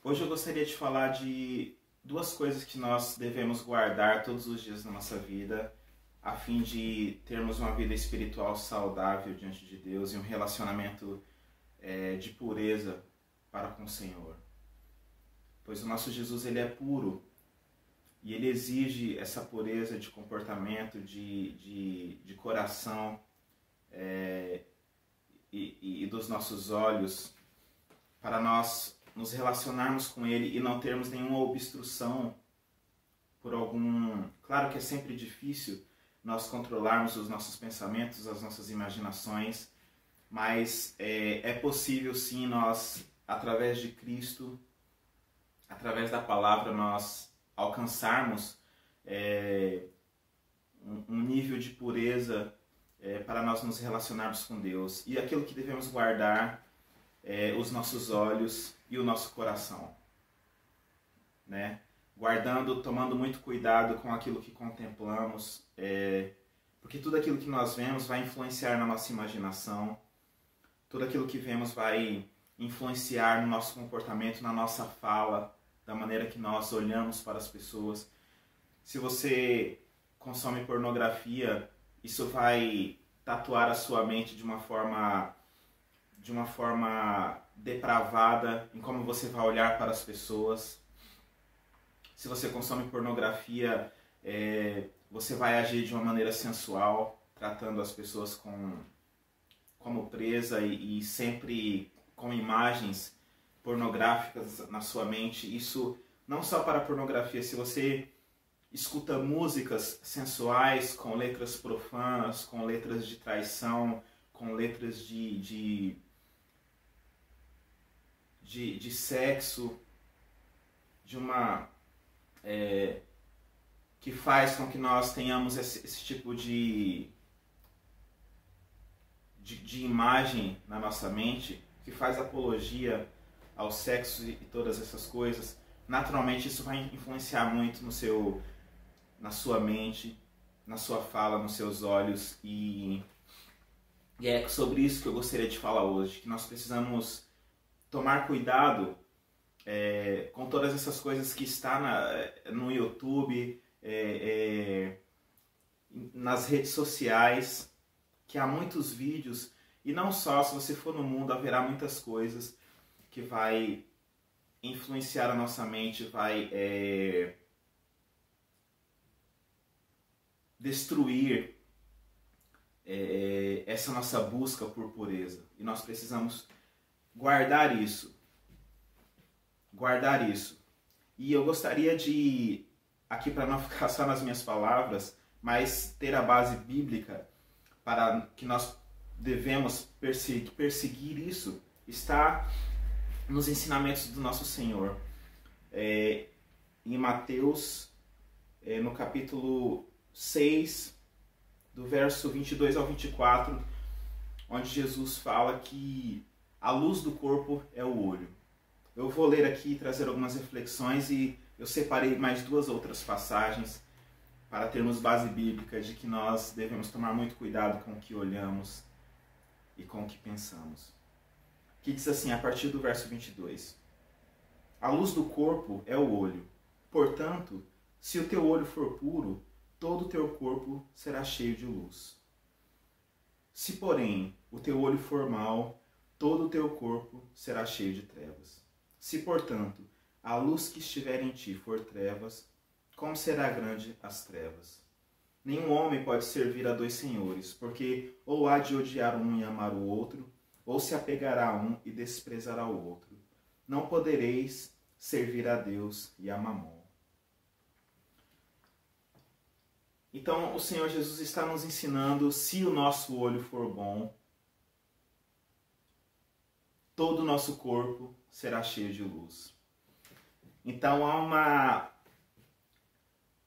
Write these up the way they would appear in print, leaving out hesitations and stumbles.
Hoje eu gostaria de falar de duas coisas que nós devemos guardar todos os dias da nossa vida, a fim de termos uma vida espiritual saudável diante de Deus e um relacionamento de pureza para com o Senhor. Pois o nosso Jesus, ele é puro e ele exige essa pureza de comportamento, de coração e dos nossos olhos, para nós nos relacionarmos com Ele e não termos nenhuma obstrução por algum... Claro que é sempre difícil nós controlarmos os nossos pensamentos, as nossas imaginações, mas é possível sim nós, através de Cristo, através da palavra, nós alcançarmos um nível de pureza para nós nos relacionarmos com Deus. E aquilo que devemos guardar os nossos olhos e o nosso coração, né? Guardando, tomando muito cuidado com aquilo que contemplamos, porque tudo aquilo que nós vemos vai influenciar na nossa imaginação, tudo aquilo que vemos vai influenciar no nosso comportamento, na nossa fala, da maneira que nós olhamos para as pessoas. Se você consome pornografia, isso vai tatuar a sua mente de uma forma depravada em como você vai olhar para as pessoas. Se você consome pornografia, você vai agir de uma maneira sensual, tratando as pessoas como presa e sempre com imagens pornográficas na sua mente. Isso não só para a pornografia. Se você escuta músicas sensuais com letras profanas, com letras de traição, com letras de sexo, de uma que faz com que nós tenhamos esse tipo de imagem na nossa mente, que faz apologia ao sexo e todas essas coisas, naturalmente isso vai influenciar muito na sua mente, na sua fala, nos seus olhos, e é sobre isso que eu gostaria de falar hoje, que nós precisamos tomar cuidado com todas essas coisas que está no YouTube, nas redes sociais, que há muitos vídeos, e não só, se você for no mundo, haverá muitas coisas que vai influenciar a nossa mente, vai destruir essa nossa busca por pureza. E nós precisamos guardar isso. Guardar isso. E eu gostaria de, aqui para não ficar só nas minhas palavras, mas ter a base bíblica para que nós devemos perseguir isso, está nos ensinamentos do nosso Senhor. Em Mateus, no capítulo 6, do verso 22 ao 24, onde Jesus fala que a luz do corpo é o olho. Eu vou ler aqui e trazer algumas reflexões, e eu separei mais duas outras passagens para termos base bíblica de que nós devemos tomar muito cuidado com o que olhamos e com o que pensamos. Que diz assim, a partir do verso 22. A luz do corpo é o olho. Portanto, se o teu olho for puro, todo o teu corpo será cheio de luz. Se, porém, o teu olho for mau, todo o teu corpo será cheio de trevas. Se, portanto, a luz que estiver em ti for trevas, como será grande as trevas? Nenhum homem pode servir a dois senhores, porque ou há de odiar um e amar o outro, ou se apegará a um e desprezará o outro. Não podereis servir a Deus e a Mamon. Então, o Senhor Jesus está nos ensinando, se o nosso olho for bom, todo o nosso corpo será cheio de luz. Então, há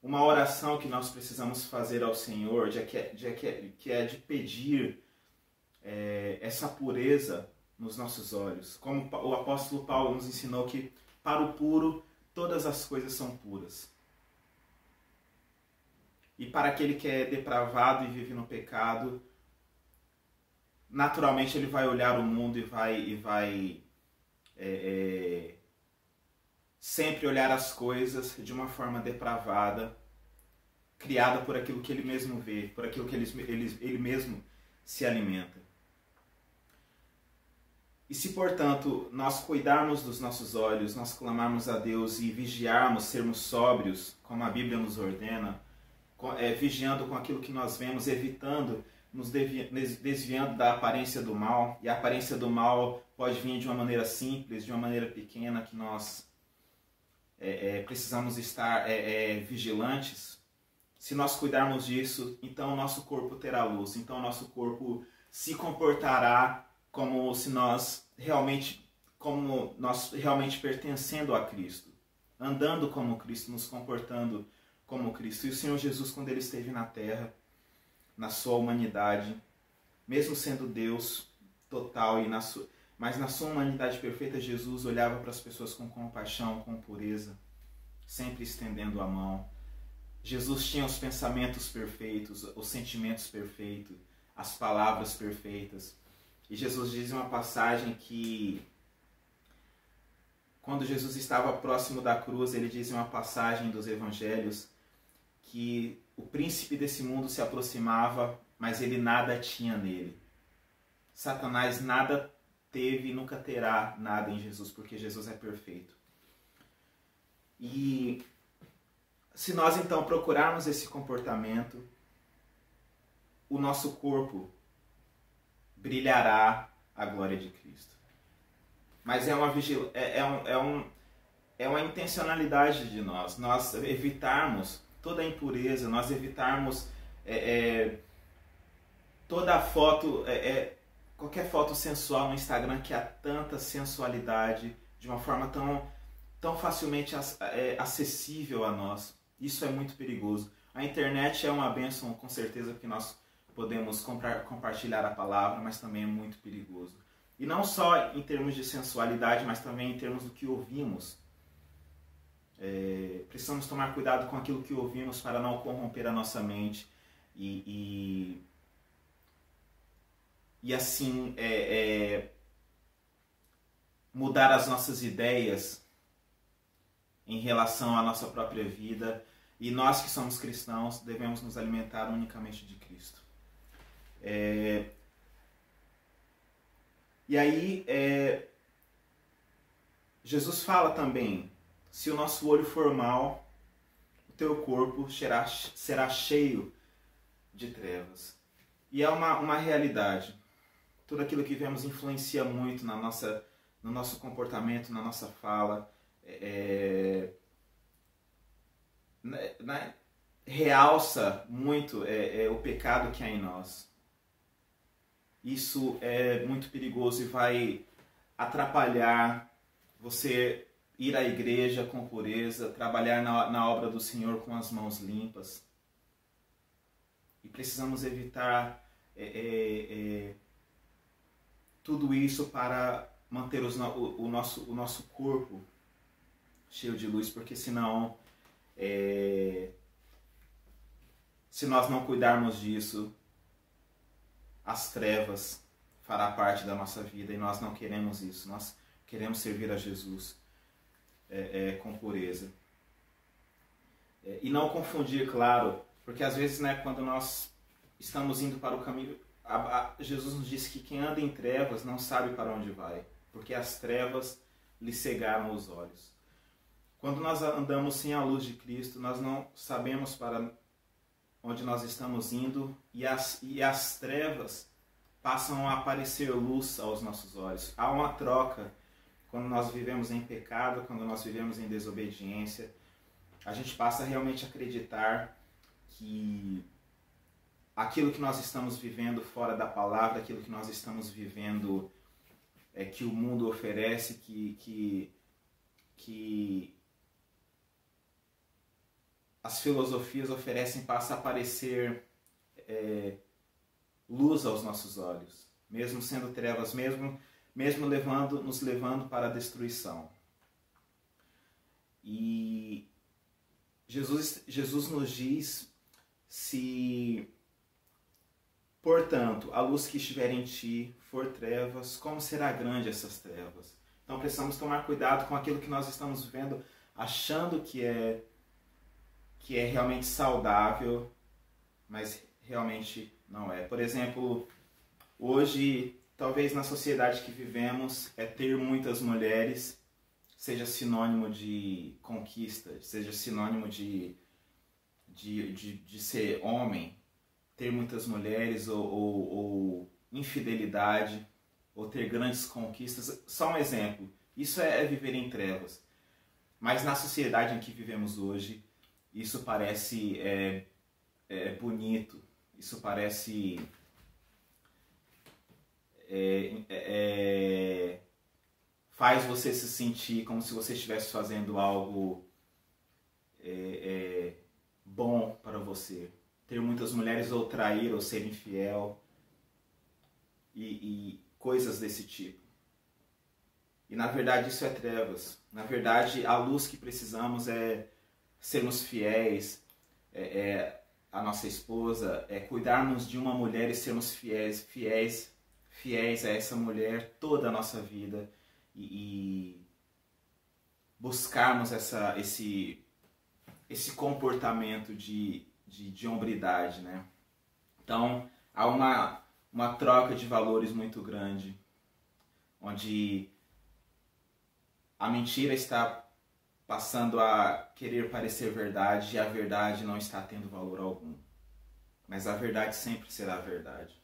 uma oração que nós precisamos fazer ao Senhor, que é de pedir essa pureza nos nossos olhos. Como o apóstolo Paulo nos ensinou que, para o puro, todas as coisas são puras. E para aquele que é depravado e vive no pecado, naturalmente ele vai olhar o mundo e vai sempre olhar as coisas de uma forma depravada, criada por aquilo que ele mesmo vê, por aquilo que ele mesmo se alimenta. E se, portanto, nós cuidarmos dos nossos olhos, nós clamarmos a Deus e vigiarmos, sermos sóbrios, como a Bíblia nos ordena, vigiando com aquilo que nós vemos, evitando, nos desviando da aparência do mal, e a aparência do mal pode vir de uma maneira simples, de uma maneira pequena, que nós precisamos estar vigilantes. Se nós cuidarmos disso, então o nosso corpo terá luz, então o nosso corpo se comportará como nós realmente pertencendo a Cristo, andando como Cristo, nos comportando como Cristo. E o Senhor Jesus, quando ele esteve na terra, na sua humanidade, mesmo sendo Deus total, mas na sua humanidade perfeita, Jesus olhava para as pessoas com compaixão, com pureza, sempre estendendo a mão. Jesus tinha os pensamentos perfeitos, os sentimentos perfeitos, as palavras perfeitas. E Jesus diz em uma passagem que, quando Jesus estava próximo da cruz, ele diz em uma passagem dos evangelhos que o príncipe desse mundo se aproximava, mas ele nada tinha nele. Satanás nada teve e nunca terá nada em Jesus, porque Jesus é perfeito. E se nós então procurarmos esse comportamento, o nosso corpo brilhará a glória de Cristo. Mas é uma intencionalidade de nós evitarmos toda a impureza, nós evitarmos toda a foto, qualquer foto sensual no Instagram que há tanta sensualidade, de uma forma tão facilmente acessível a nós. Isso é muito perigoso. A internet é uma bênção, com certeza, que nós podemos compartilhar a palavra, mas também é muito perigoso. E não só em termos de sensualidade, mas também em termos do que ouvimos. Precisamos tomar cuidado com aquilo que ouvimos para não corromper a nossa mente e assim mudar as nossas ideias em relação à nossa própria vida. E nós que somos cristãos devemos nos alimentar unicamente de Cristo. E aí Jesus fala também: se o nosso olho for mau, o teu corpo será cheio de trevas. E é uma realidade. Tudo aquilo que vemos influencia muito no nosso comportamento, na nossa fala. Realça muito o pecado que há em nós. Isso é muito perigoso e vai atrapalhar você ir à igreja com pureza, trabalhar na obra do Senhor com as mãos limpas. E precisamos evitar tudo isso para manter o nosso corpo cheio de luz, porque senão, se nós não cuidarmos disso, as trevas fará parte da nossa vida e nós não queremos isso. Nós queremos servir a Jesus com pureza. E não confundir, claro, porque às vezes, quando nós estamos indo para o caminho, Jesus nos disse que quem anda em trevas não sabe para onde vai, porque as trevas lhe cegaram os olhos. Quando nós andamos sem a luz de Cristo, nós não sabemos para onde nós estamos indo, e as trevas passam a aparecer luz aos nossos olhos. Há uma troca quando nós vivemos em pecado, quando nós vivemos em desobediência. A gente passa realmente a acreditar que aquilo que nós estamos vivendo fora da palavra, aquilo que nós estamos vivendo que o mundo oferece, que as filosofias oferecem, passa a aparecer luz aos nossos olhos, mesmo sendo trevas, mesmo nos levando para a destruição. E Jesus nos diz: se, portanto, a luz que estiver em ti for trevas, como será grande essas trevas? Então precisamos tomar cuidado com aquilo que nós estamos vivendo achando que é realmente saudável, mas realmente não é. Por exemplo, hoje, talvez na sociedade que vivemos, ter muitas mulheres seja sinônimo de conquista, seja sinônimo de ser homem. Ter muitas mulheres ou infidelidade, ou ter grandes conquistas. Só um exemplo, isso é viver em trevas. Mas na sociedade em que vivemos hoje, isso parece bonito, isso parece faz você se sentir como se você estivesse fazendo algo bom para você. Ter muitas mulheres ou trair ou ser infiel e coisas desse tipo. E na verdade isso é trevas. Na verdade a luz que precisamos é sermos fiéis, a nossa esposa, cuidarmos de uma mulher e sermos fiéis a essa mulher toda a nossa vida e buscarmos esse comportamento de hombridade, né? Então há uma troca de valores muito grande, onde a mentira está passando a querer parecer verdade e a verdade não está tendo valor algum. Mas a verdade sempre será a verdade.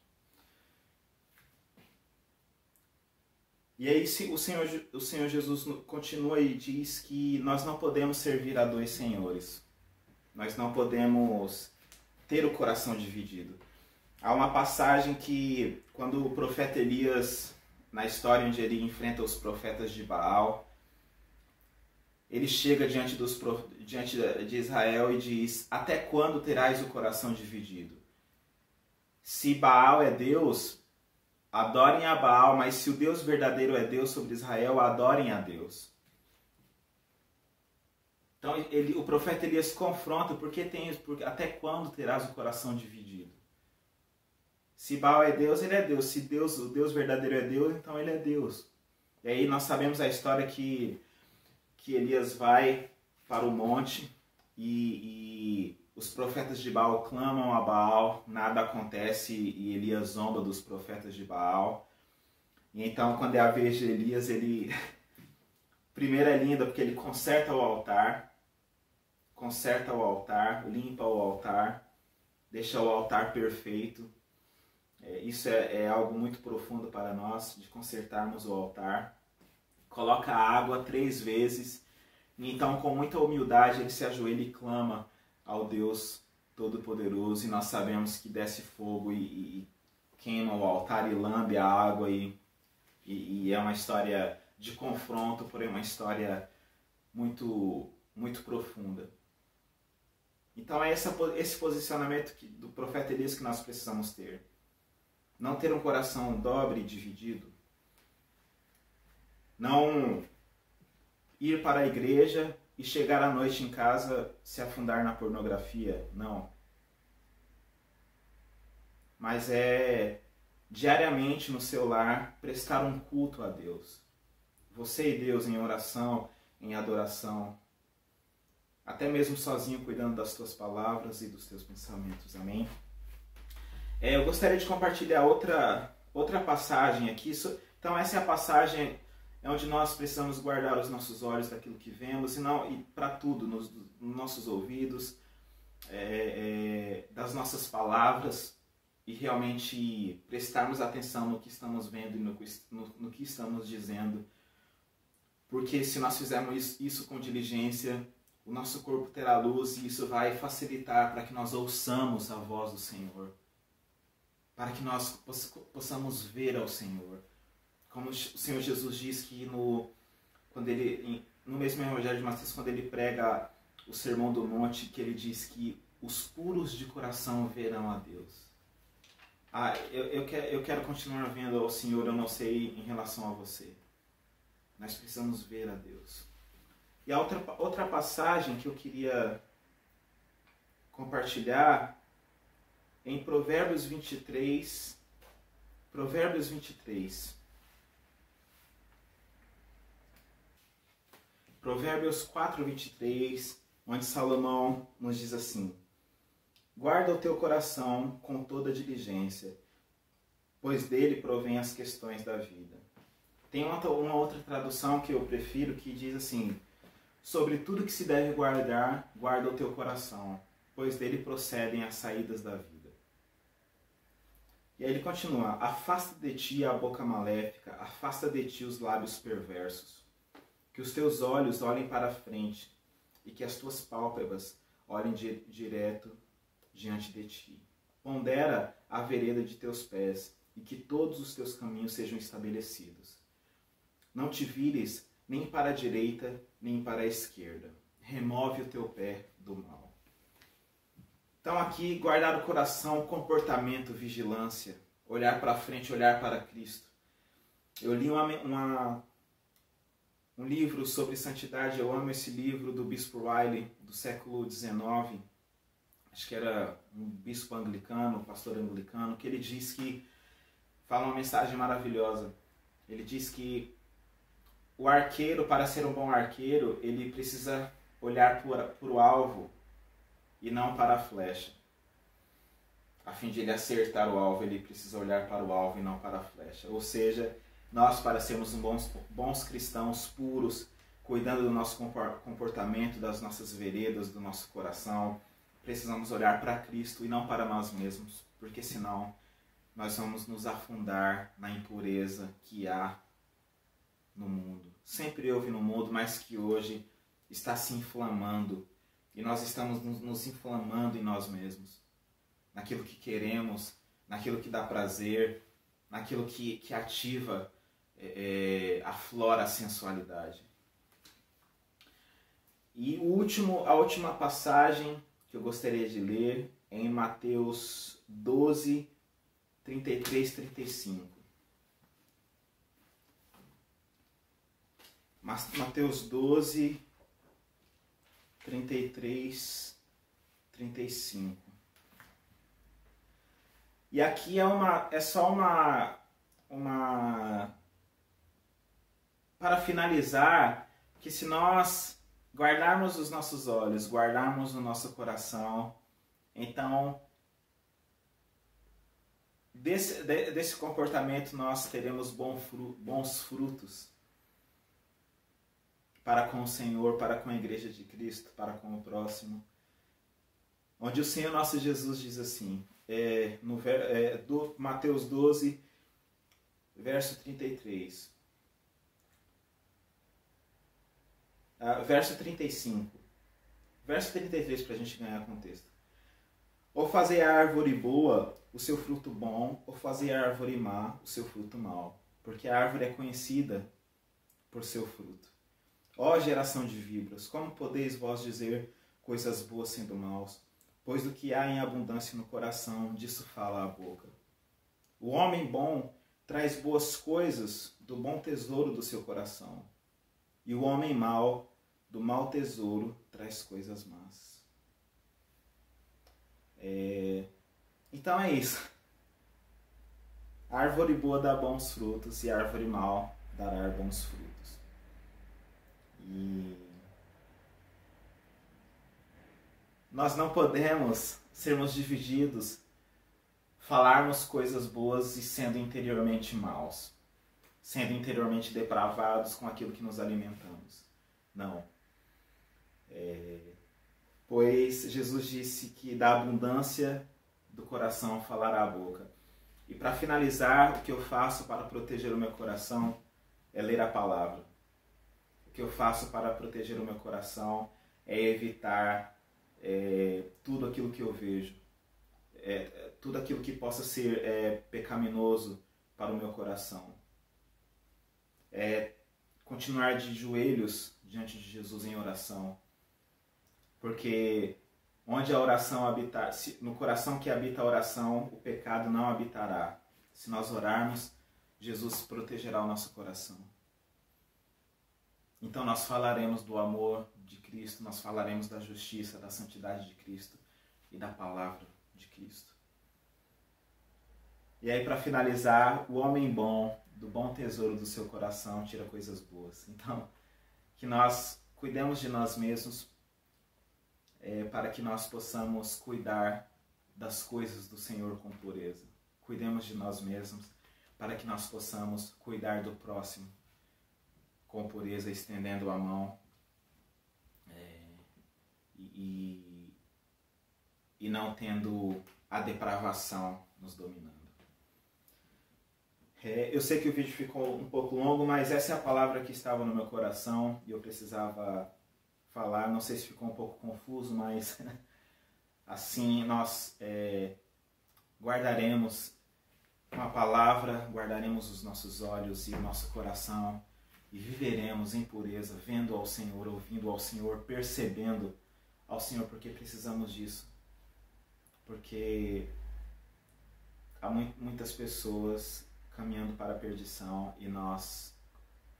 E aí o Senhor Jesus continua e diz que nós não podemos servir a dois senhores. Nós não podemos ter o coração dividido. Há uma passagem que, quando o profeta Elias, na história onde ele enfrenta os profetas de Baal, ele chega diante de Israel e diz: até quando terás o coração dividido? Se Baal é Deus, adorem a Baal, mas se o Deus verdadeiro é Deus sobre Israel, adorem a Deus. Então o profeta Elias confronta, até quando terás o coração dividido? Se Baal é Deus, ele é Deus. Se o Deus verdadeiro é Deus, então ele é Deus. E aí nós sabemos a história que Elias vai para o monte e os profetas de Baal clamam a Baal, nada acontece e Elias zomba dos profetas de Baal. E então, quando é a vez de Elias, primeiro é lindo porque ele conserta o altar, limpa o altar, deixa o altar perfeito. Isso é algo muito profundo para nós, de consertarmos o altar. Coloca água 3 vezes, e então com muita humildade ele se ajoelha e clama ao Deus Todo-Poderoso, e nós sabemos que desce fogo e queima o altar e lambe a água, e é uma história de confronto, porém uma história muito, muito profunda. Então é esse posicionamento do profeta Elias que nós precisamos ter. Não ter um coração dobre e dividido. Não ir para a igreja e chegar à noite em casa se afundar na pornografia. Não. Mas diariamente no seu lar prestar um culto a Deus. Você e Deus em oração, em adoração. Até mesmo sozinho cuidando das tuas palavras e dos teus pensamentos. Amém? Eu gostaria de compartilhar outra passagem aqui. Então essa é a passagem onde nós precisamos guardar os nossos olhos daquilo que vemos e para tudo, nos nossos ouvidos, das nossas palavras, e realmente prestarmos atenção no que estamos vendo e no que estamos dizendo. Porque se nós fizermos isso com diligência, o nosso corpo terá luz e isso vai facilitar para que nós ouçamos a voz do Senhor. Para que nós possamos ver ao Senhor. Como o Senhor Jesus diz que no mesmo Evangelho de Mateus, quando ele prega o Sermão do Monte, que ele diz que os puros de coração verão a Deus. Eu quero continuar vendo ao Senhor, eu não sei em relação a você. Nós precisamos ver a Deus. E a outra passagem que eu queria compartilhar em Provérbios 23. Provérbios 4:23, onde Salomão nos diz assim: guarda o teu coração com toda diligência, pois dele provém as questões da vida. Tem uma outra tradução que eu prefiro que diz assim: sobre tudo que se deve guardar, guarda o teu coração, pois dele procedem as saídas da vida. E aí ele continua: afasta de ti a boca maléfica, afasta de ti os lábios perversos. Que os teus olhos olhem para a frente e que as tuas pálpebras olhem direto diante de ti. Pondera a vereda de teus pés e que todos os teus caminhos sejam estabelecidos. Não te vires nem para a direita nem para a esquerda. Remove o teu pé do mal. Então aqui, guardar o coração, comportamento, vigilância, olhar para frente, olhar para Cristo. Eu li um livro sobre santidade, eu amo esse livro do Bispo Riley, do século XIX, acho que era um bispo anglicano, pastor anglicano, que ele diz que, fala uma mensagem maravilhosa, ele diz que o arqueiro, para ser um bom arqueiro, ele precisa olhar para o alvo e não para a flecha. A fim de ele acertar o alvo, ele precisa olhar para o alvo e não para a flecha. Ou seja, nós, para sermos bons cristãos puros, cuidando do nosso comportamento, das nossas veredas, do nosso coração, precisamos olhar para Cristo e não para nós mesmos, porque senão nós vamos nos afundar na impureza que há no mundo. Sempre houve no mundo, mas que hoje está se inflamando. E nós estamos nos inflamando em nós mesmos. Naquilo que queremos, naquilo que dá prazer, naquilo que ativa, aflora a sensualidade. E a última passagem que eu gostaria de ler é em Mateus 12, 33, 35. Mateus 12, 33, 35. E aqui é só uma para finalizar, que se nós guardarmos os nossos olhos, guardarmos o nosso coração, então desse comportamento nós teremos bons frutos para com o Senhor, para com a Igreja de Cristo, para com o próximo. Onde o Senhor nosso Jesus diz assim, do Mateus 12, verso 33. Verso 35. Verso 33 para a gente ganhar contexto. Ou fazer a árvore boa o seu fruto bom, ou fazer a árvore má o seu fruto mau. Porque a árvore é conhecida por seu fruto. Ó geração de víboras, como podeis vós dizer coisas boas sendo maus? Pois do que há em abundância no coração, disso fala a boca. O homem bom traz boas coisas do bom tesouro do seu coração. E o homem mau, do mau tesouro, traz coisas más. Então é isso. A árvore boa dá bons frutos e a árvore mau dará bons frutos. E nós não podemos sermos divididos, falarmos coisas boas e sendo interiormente maus, sendo interiormente depravados com aquilo que nos alimentamos. Não. Pois Jesus disse que da abundância do coração falará a boca. E para finalizar, o que eu faço para proteger o meu coração é ler a palavra. O que eu faço para proteger o meu coração é evitar tudo aquilo que eu vejo, tudo aquilo que possa ser pecaminoso para o meu coração. Continuar de joelhos diante de Jesus em oração, porque onde a oração habitar, no coração que habita a oração, o pecado não habitará. Se nós orarmos, Jesus protegerá o nosso coração. Então nós falaremos do amor de Cristo, nós falaremos da justiça, da santidade de Cristo e da palavra de Cristo. E aí, para finalizar, o homem bom, do bom tesouro do seu coração, tira coisas boas. Então, que nós cuidemos de nós mesmos, para que nós possamos cuidar das coisas do Senhor com pureza. Cuidemos de nós mesmos, para que nós possamos cuidar do próximo com pureza, estendendo a mão e não tendo a depravação nos dominando. Eu sei que o vídeo ficou um pouco longo, mas essa é a palavra que estava no meu coração e eu precisava falar. Não sei se ficou um pouco confuso, mas assim nós guardaremos com a palavra, guardaremos os nossos olhos e o nosso coração e viveremos em pureza, vendo ao Senhor, ouvindo ao Senhor, percebendo ao Senhor, porque precisamos disso. Porque há muitas pessoas caminhando para a perdição e nós,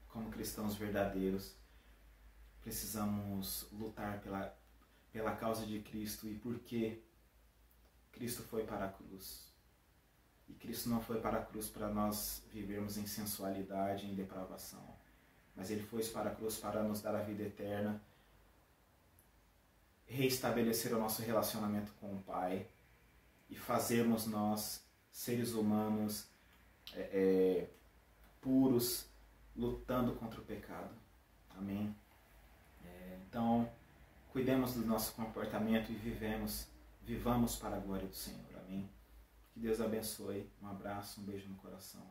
como cristãos verdadeiros, precisamos lutar pela causa de Cristo e porque Cristo foi para a cruz. E Cristo não foi para a cruz para nós vivermos em sensualidade, em depravação, mas Ele foi para a cruz para nos dar a vida eterna, reestabelecer o nosso relacionamento com o Pai e fazermos nós, seres humanos, puros, lutando contra o pecado. Amém? Então, cuidemos do nosso comportamento e vivamos para a glória do Senhor. Amém? Que Deus abençoe. Um abraço, um beijo no coração.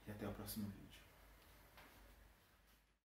E até o próximo vídeo.